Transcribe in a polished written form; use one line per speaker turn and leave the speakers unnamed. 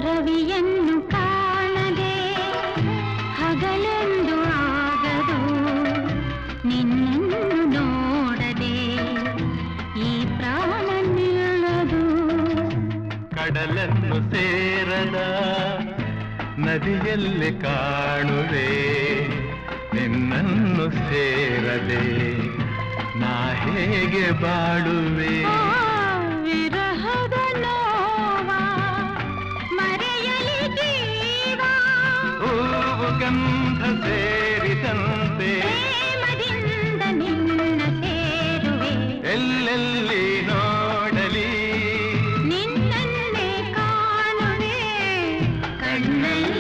ರವಿಯನ್ನು ಕಾಣದೆ ಹಗಲೆಂದು ಆಗದು ನಿನ್ನನ್ನು ನೋಡದೆ ಈ ಪ್ರಾಣ ನಿಲ್ಲದು
ಕಡಲನ್ನು ಸೇರದ ನದಿಯಲ್ಲಿ ಕಾಣುವೆ ನಿನ್ನನ್ನು ಸೇರದೆ ನಾ ಹೇಗೆ ಬಾಳುವೆ
ವಿರಹದ ನೋವ ಮರೆಯಲಿ ಜೀವ
ಹೂವು ಗಂಧ ಸೇರಿದಂತೆ
ಪ್ರೇಮದಿಂದ ನಿನ್ನ ಸೇರುವೆ
ಎಲ್ಲೆಲ್ಲಿ ನೋಡಲಿ
ನಿನ್ನನ್ನೇ ಕಾಣುವೆ ಕಣ್ಣಲ್ಲಿ